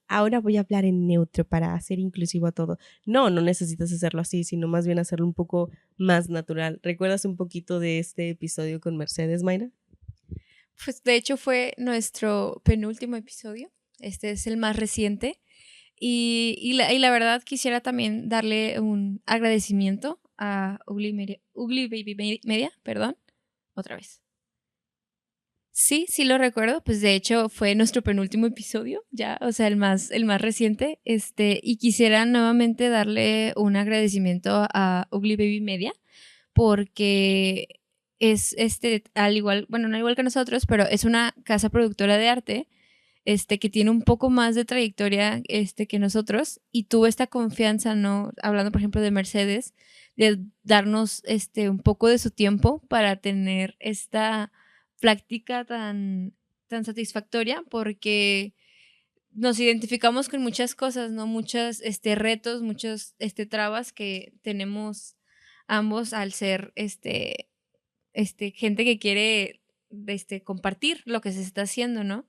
ahora voy a hablar en neutro para hacer inclusivo a todo. No, no necesitas hacerlo así, sino más bien hacerlo un poco más natural. ¿Recuerdas un poquito de este episodio con Mercedes, Mayra? Pues de hecho fue nuestro penúltimo episodio, este es el más reciente. Y la verdad quisiera también darle un agradecimiento a Ugly Baby Media, perdón, otra vez. Sí, sí lo recuerdo, pues de hecho fue nuestro penúltimo episodio, ya, o sea, el más reciente, y quisiera nuevamente darle un agradecimiento a Ugly Baby Media, porque es, al igual, bueno, no igual que nosotros, pero es una casa productora de arte, que tiene un poco más de trayectoria, que nosotros, y tuvo esta confianza, ¿no? Hablando, por ejemplo, de Mercedes, de darnos, un poco de su tiempo para tener esta práctica tan satisfactoria, porque nos identificamos con muchas cosas, ¿no? Muchos, retos, muchos, trabas que tenemos ambos al ser, gente que quiere, compartir lo que se está haciendo, ¿no?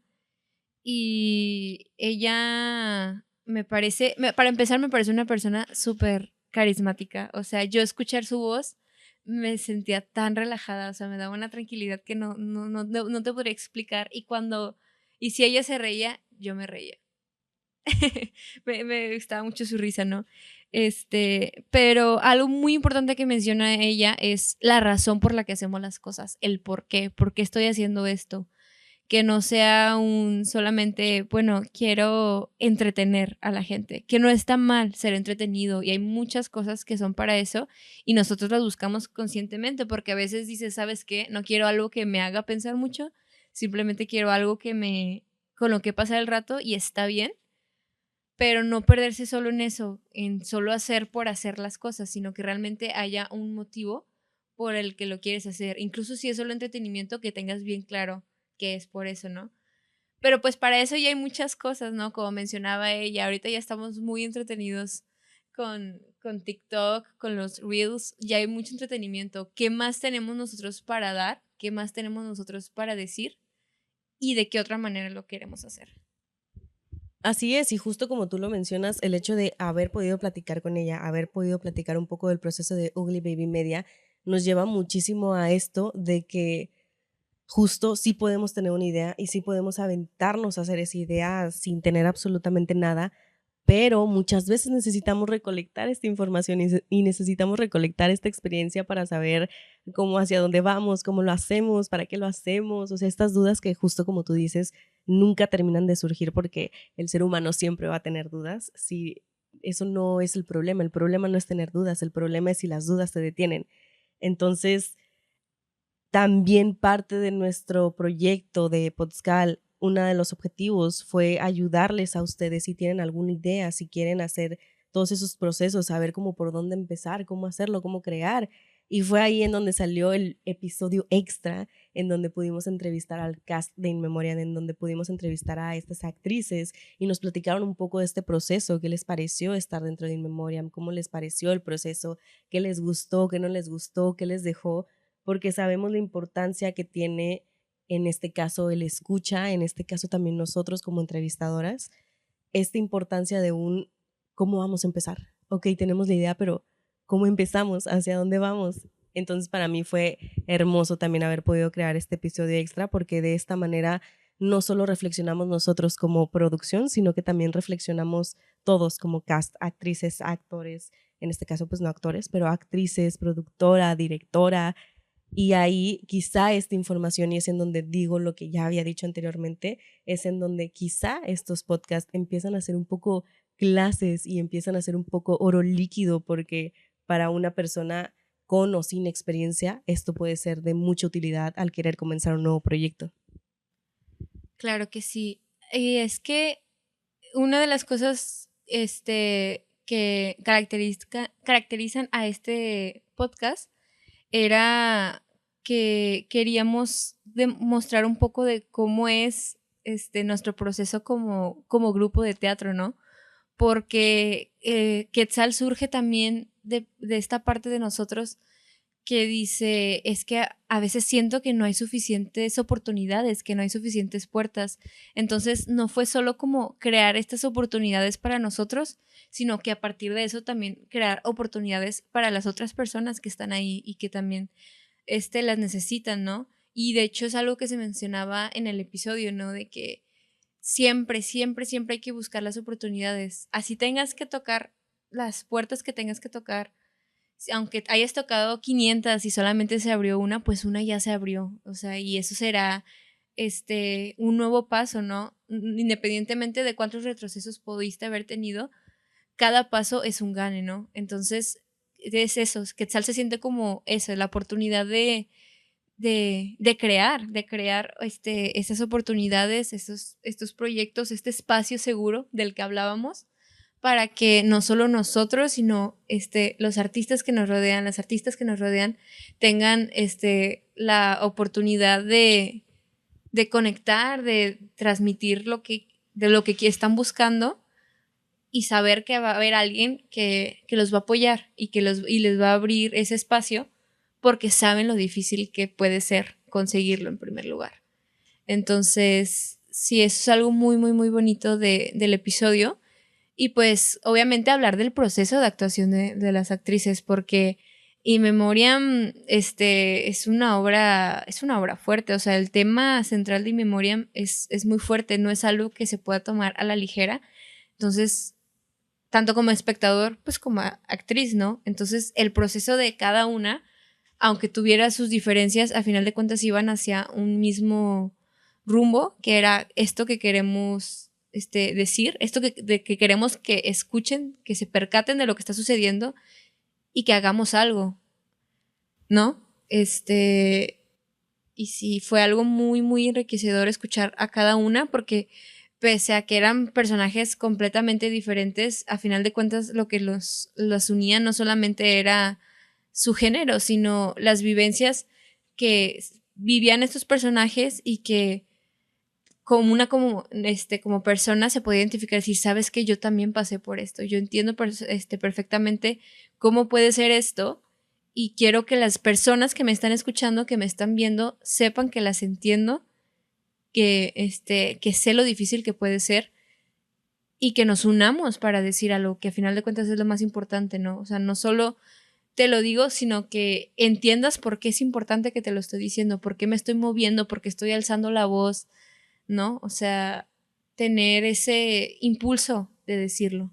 Y ella para empezar, me parece una persona súper carismática. O sea, yo escuchar su voz me sentía tan relajada, o sea, me daba una tranquilidad que no te podría explicar. Y si ella se reía, yo me reía. Me gustaba mucho su risa, ¿no? Pero algo muy importante que menciona ella es la razón por la que hacemos las cosas, el por qué estoy haciendo esto, que no sea un solamente, bueno, quiero entretener a la gente, que no está mal ser entretenido y hay muchas cosas que son para eso y nosotros las buscamos conscientemente porque a veces dices, ¿sabes qué? No quiero algo que me haga pensar mucho, simplemente quiero algo con lo que pasar el rato y está bien, pero no perderse solo en eso, en solo hacer por hacer las cosas, sino que realmente haya un motivo por el que lo quieres hacer. Incluso si es solo entretenimiento, que tengas bien claro que es por eso, ¿no? Pero pues para eso ya hay muchas cosas, ¿no? Como mencionaba ella, ahorita ya estamos muy entretenidos con TikTok, con los Reels, ya hay mucho entretenimiento. ¿Qué más tenemos nosotros para dar? ¿Qué más tenemos nosotros para decir? ¿Y de qué otra manera lo queremos hacer? Así es, y justo como tú lo mencionas, el hecho de haber podido platicar con ella, haber podido platicar un poco del proceso de Ugly Baby Media, nos lleva muchísimo a esto de que justo sí podemos tener una idea y sí podemos aventarnos a hacer esa idea sin tener absolutamente nada, pero muchas veces necesitamos recolectar esta información y necesitamos recolectar esta experiencia para saber cómo, hacia dónde vamos, cómo lo hacemos, para qué lo hacemos, o sea, estas dudas que justo como tú dices, nunca terminan de surgir porque el ser humano siempre va a tener dudas. Si eso no es el problema no es tener dudas, el problema es si las dudas te detienen. Entonces, también parte de nuestro proyecto de Podscal, uno de los objetivos fue ayudarles a ustedes si tienen alguna idea, si quieren hacer todos esos procesos, saber cómo por dónde empezar, cómo hacerlo, cómo crear. Y fue ahí en donde salió el episodio extra, en donde pudimos entrevistar al cast de In Memoriam, en donde pudimos entrevistar a estas actrices y nos platicaron un poco de este proceso, qué les pareció estar dentro de In Memoriam, cómo les pareció el proceso, qué les gustó, qué no les gustó, qué les dejó, porque sabemos la importancia que tiene en este caso el escucha, en este caso también nosotros como entrevistadoras, esta importancia de ¿cómo vamos a empezar? Ok, tenemos la idea, pero ¿cómo empezamos? ¿Hacia dónde vamos? Entonces para mí fue hermoso también haber podido crear este episodio extra porque de esta manera no solo reflexionamos nosotros como producción, sino que también reflexionamos todos como cast, actrices, actores, en este caso pues no actores, pero actrices, productora, directora, y ahí quizá esta información, y es en donde digo lo que ya había dicho anteriormente, es en donde quizá estos podcasts empiezan a ser un poco clases y empiezan a ser un poco oro líquido, porque para una persona con o sin experiencia, esto puede ser de mucha utilidad al querer comenzar un nuevo proyecto. Claro que sí. Y es que una de las cosas que caracterizan a este podcast era que queríamos demostrar un poco de cómo es nuestro proceso como grupo de teatro, ¿no? Porque Quetzal surge también de esta parte de nosotros que dice, es que a veces siento que no hay suficientes oportunidades, que no hay suficientes puertas. Entonces, no fue solo como crear estas oportunidades para nosotros, sino que a partir de eso también crear oportunidades para las otras personas que están ahí y que también las necesitan, ¿no? Y de hecho es algo que se mencionaba en el episodio, ¿no? De que siempre, siempre, siempre hay que buscar las oportunidades. Así tengas que tocar las puertas que tengas que tocar. Aunque hayas tocado 500 y solamente se abrió una, pues una ya se abrió. O sea, y eso será un nuevo paso, ¿no? Independientemente de cuántos retrocesos pudiste haber tenido, cada paso es un gane, ¿no? Entonces, es eso, Quetzal se siente como eso, la oportunidad de crear esas oportunidades, estos proyectos, este espacio seguro del que hablábamos, para que no solo nosotros, sino los artistas que nos rodean, las artistas que nos rodean, tengan la oportunidad de conectar, de transmitir de lo que están buscando y saber que va a haber alguien que los va a apoyar y les va a abrir ese espacio porque saben lo difícil que puede ser conseguirlo en primer lugar. Entonces, sí, eso es algo muy, muy, muy bonito del episodio. Y pues, obviamente, hablar del proceso de actuación de las actrices, porque In Memoriam es una obra fuerte. O sea, el tema central de In Memoriam es muy fuerte, no es algo que se pueda tomar a la ligera. Entonces, tanto como espectador, pues como actriz, ¿no? Entonces, el proceso de cada una, aunque tuviera sus diferencias, a final de cuentas iban hacia un mismo rumbo, que era esto que queremos decir, esto que queremos que escuchen, que se percaten de lo que está sucediendo y que hagamos algo, ¿no? Y sí, fue algo muy, muy enriquecedor escuchar a cada una, porque pese a que eran personajes completamente diferentes, a final de cuentas lo que los unía no solamente era su género, sino las vivencias que vivían estos personajes y que como persona se podía identificar, decir, sabes que yo también pasé por esto, yo entiendo perfectamente cómo puede ser esto y quiero que las personas que me están escuchando, que me están viendo, sepan que las entiendo, que sé lo difícil que puede ser y que nos unamos para decir algo, que a final de cuentas es lo más importante, ¿no? O sea, no solo te lo digo, sino que entiendas por qué es importante que te lo estoy diciendo, por qué me estoy moviendo, por qué estoy alzando la voz, ¿no? O sea, tener ese impulso de decirlo.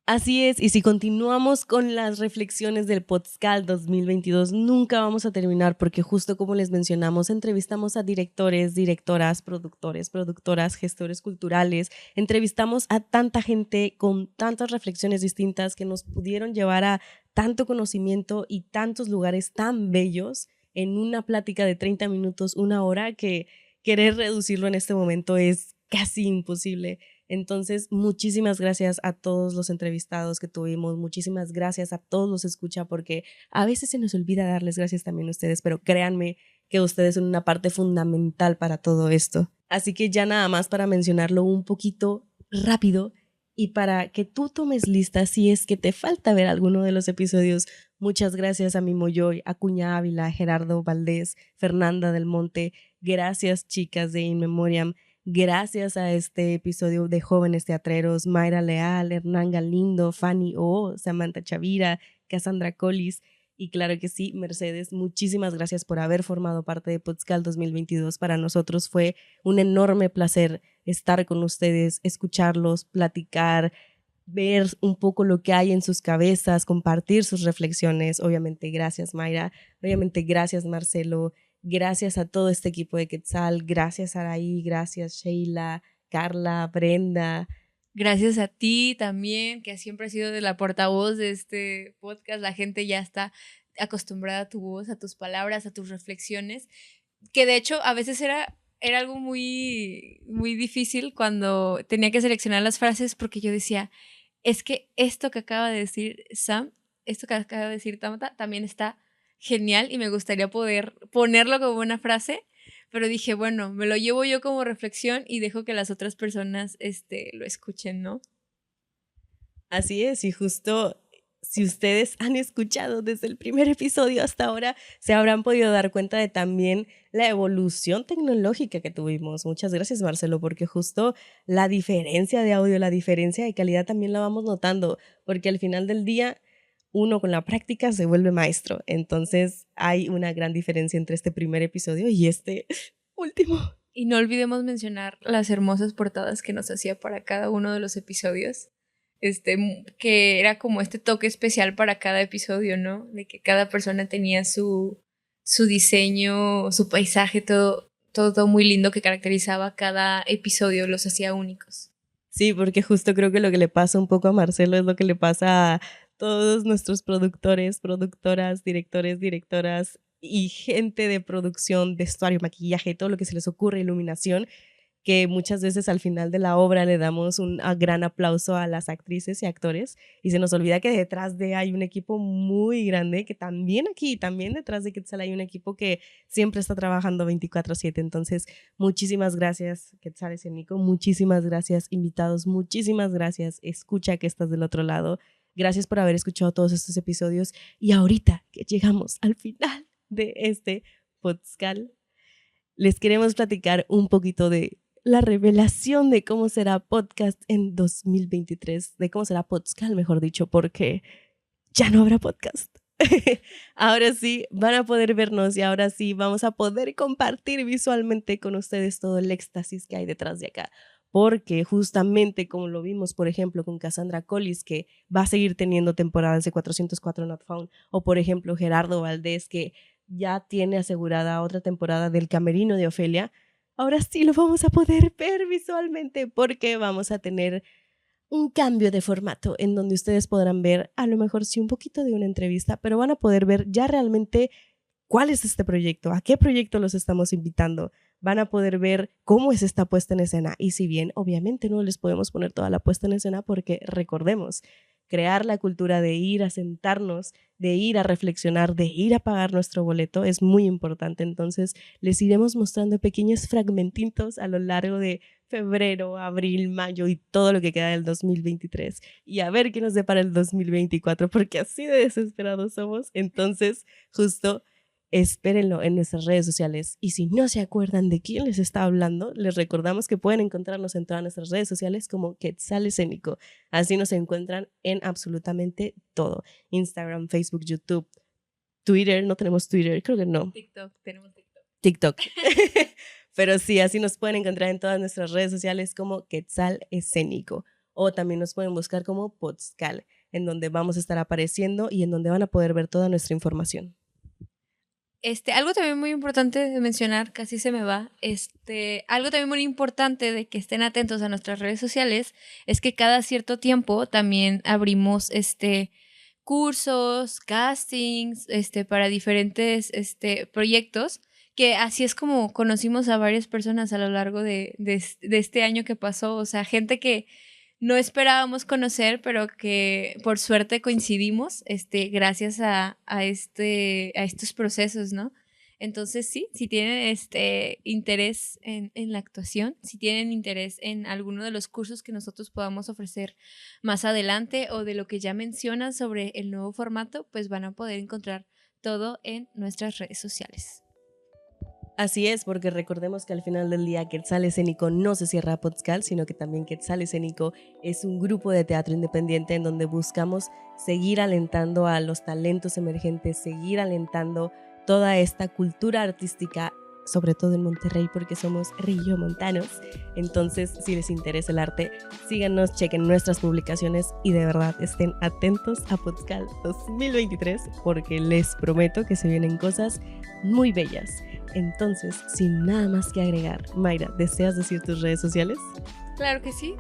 Así es, y si continuamos con las reflexiones del Podscal 2022, nunca vamos a terminar porque justo como les mencionamos, entrevistamos a directores, directoras, productores, productoras, gestores culturales, entrevistamos a tanta gente con tantas reflexiones distintas que nos pudieron llevar a tanto conocimiento y tantos lugares tan bellos en una plática de 30 minutos, una hora, que querer reducirlo en este momento es casi imposible. Entonces, muchísimas gracias a todos los entrevistados que tuvimos, muchísimas gracias a todos los escucha, porque a veces se nos olvida darles gracias también a ustedes, pero créanme que ustedes son una parte fundamental para todo esto. Así que ya nada más para mencionarlo un poquito rápido y para que tú tomes lista si es que te falta ver alguno de los episodios. Muchas gracias a Mimo Joy, a Cuña Ávila, Gerardo Valdés, Fernanda del Monte. Gracias, chicas de In Memoriam. Gracias a este episodio de Jóvenes Teatreros, Mayra Leal, Hernán Galindo, Fanny O, Samantha Chavira, Cassandra Collis y claro que sí, Mercedes, muchísimas gracias por haber formado parte de Podscal 2022. Para nosotros fue un enorme placer estar con ustedes, escucharlos, platicar, ver un poco lo que hay en sus cabezas, compartir sus reflexiones. Obviamente, gracias Mayra, obviamente gracias Marcelo. Gracias a todo este equipo de Quetzal, gracias Araí, gracias Sheila, Carla, Brenda. Gracias a ti también, que siempre has sido de la portavoz de este podcast. La gente ya está acostumbrada a tu voz, a tus palabras, a tus reflexiones, que de hecho a veces era algo muy, muy difícil cuando tenía que seleccionar las frases porque yo decía, es que esto que acaba de decir Sam, esto que acaba de decir Tamata, también está genial y me gustaría poder ponerlo como una frase, pero dije, bueno, me lo llevo yo como reflexión y dejo que las otras personas lo escuchen, ¿no? Así es, y justo si ustedes han escuchado desde el primer episodio hasta ahora, se habrán podido dar cuenta de también la evolución tecnológica que tuvimos. Muchas gracias, Marcelo, porque justo la diferencia de audio, la diferencia de calidad también la vamos notando, porque al final del día uno con la práctica se vuelve maestro. Entonces hay una gran diferencia entre este primer episodio y este último. Y no olvidemos mencionar las hermosas portadas que nos hacía para cada uno de los episodios. Que era como este toque especial para cada episodio, ¿no? De que cada persona tenía su diseño, su paisaje, todo muy lindo que caracterizaba cada episodio, los hacía únicos. Sí, porque justo creo que lo que le pasa un poco a Marcelo es lo que le pasa a todos nuestros productores, productoras, directores, directoras y gente de producción, vestuario, maquillaje, todo lo que se les ocurre, iluminación, que muchas veces al final de la obra le damos un gran aplauso a las actrices y actores y se nos olvida que detrás de hay un equipo muy grande, que también aquí, también detrás de Quetzal hay un equipo que siempre está trabajando 24/7. Entonces, muchísimas gracias, Quetzal Escénico, muchísimas gracias, invitados, muchísimas gracias, escucha que estás del otro lado. Gracias por haber escuchado todos estos episodios y ahorita que llegamos al final de este podcast, les queremos platicar un poquito de la revelación de cómo será podcast en 2023, de cómo será podcast, mejor dicho, porque ya no habrá podcast. Ahora sí van a poder vernos y ahora sí vamos a poder compartir visualmente con ustedes todo el éxtasis que hay detrás de acá. Porque justamente como lo vimos, por ejemplo, con Cassandra Collis, que va a seguir teniendo temporadas de 404 Not Found, o por ejemplo Gerardo Valdés, que ya tiene asegurada otra temporada del Camerino de Ofelia, ahora sí lo vamos a poder ver visualmente porque vamos a tener un cambio de formato en donde ustedes podrán ver a lo mejor sí un poquito de una entrevista, pero van a poder ver ya realmente cuál es este proyecto, a qué proyecto los estamos invitando. Van a poder ver cómo es esta puesta en escena. Y si bien obviamente no les podemos poner toda la puesta en escena porque recordemos, crear la cultura de ir a sentarnos, de ir a reflexionar, de ir a pagar nuestro boleto es muy importante. Entonces les iremos mostrando pequeños fragmentitos a lo largo de febrero, abril, mayo y todo lo que queda del 2023. Y a ver qué nos depara el 2024, porque así de desesperados somos. Entonces, justo espérenlo en nuestras redes sociales. Y si no se acuerdan de quién les está hablando, les recordamos que pueden encontrarnos en todas nuestras redes sociales como Quetzal Escénico. Así nos encuentran en absolutamente todo. Instagram, Facebook, YouTube, Twitter. No tenemos Twitter, creo que no. TikTok, tenemos TikTok. TikTok. Pero sí, así nos pueden encontrar en todas nuestras redes sociales como Quetzal Escénico. O también nos pueden buscar como Podscal, en donde vamos a estar apareciendo y en donde van a poder ver toda nuestra información. Algo también muy importante de mencionar, casi se me va, algo también muy importante de que estén atentos a nuestras redes sociales es que cada cierto tiempo también abrimos cursos, castings, para diferentes proyectos, que así es como conocimos a varias personas a lo largo de este año que pasó, o sea, gente que no esperábamos conocer, pero que por suerte coincidimos, gracias a estos procesos, ¿no? Entonces, sí, si tienen interés en la actuación, si tienen interés en alguno de los cursos que nosotros podamos ofrecer más adelante o de lo que ya mencionan sobre el nuevo formato, pues van a poder encontrar todo en nuestras redes sociales. Así es, porque recordemos que al final del día Quetzal Escénico no se cierra a Podscal, sino que también Quetzal Escénico es un grupo de teatro independiente en donde buscamos seguir alentando a los talentos emergentes, seguir alentando toda esta cultura artística, sobre todo en Monterrey, porque somos regiomontanos. Entonces, si les interesa el arte, síganos, chequen nuestras publicaciones y de verdad estén atentos a Podscal 2023, porque les prometo que se vienen cosas muy bellas. Entonces, sin nada más que agregar, Mayra, ¿deseas decir tus redes sociales? Claro que sí.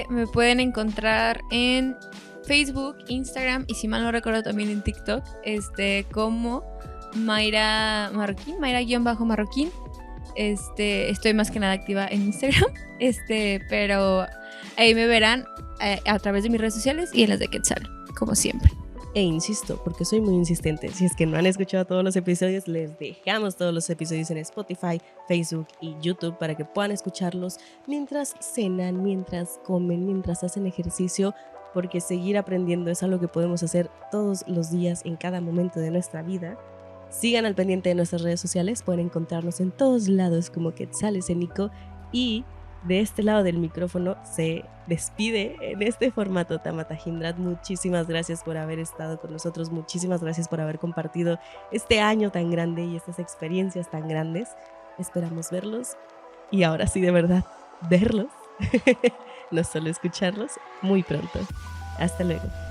Me pueden encontrar en Facebook, Instagram y si mal no recuerdo también en TikTok, como Mayra Marroquín, Mayra-Marroquín. Estoy más que nada activa en Instagram, pero ahí me verán a través de mis redes sociales y en las de Quetzal, como siempre. E insisto, porque soy muy insistente, si es que no han escuchado todos los episodios, les dejamos todos los episodios en Spotify, Facebook y YouTube para que puedan escucharlos mientras cenan, mientras comen, mientras hacen ejercicio, porque seguir aprendiendo es algo que podemos hacer todos los días en cada momento de nuestra vida. Sigan al pendiente de nuestras redes sociales, pueden encontrarnos en todos lados como Quetzal Escénico y de este lado del micrófono se despide en este formato Tamata Hindrat. Muchísimas gracias por haber estado con nosotros, muchísimas gracias por haber compartido este año tan grande y estas experiencias tan grandes. Esperamos verlos y ahora sí de verdad verlos, no solo escucharlos, muy pronto. Hasta luego.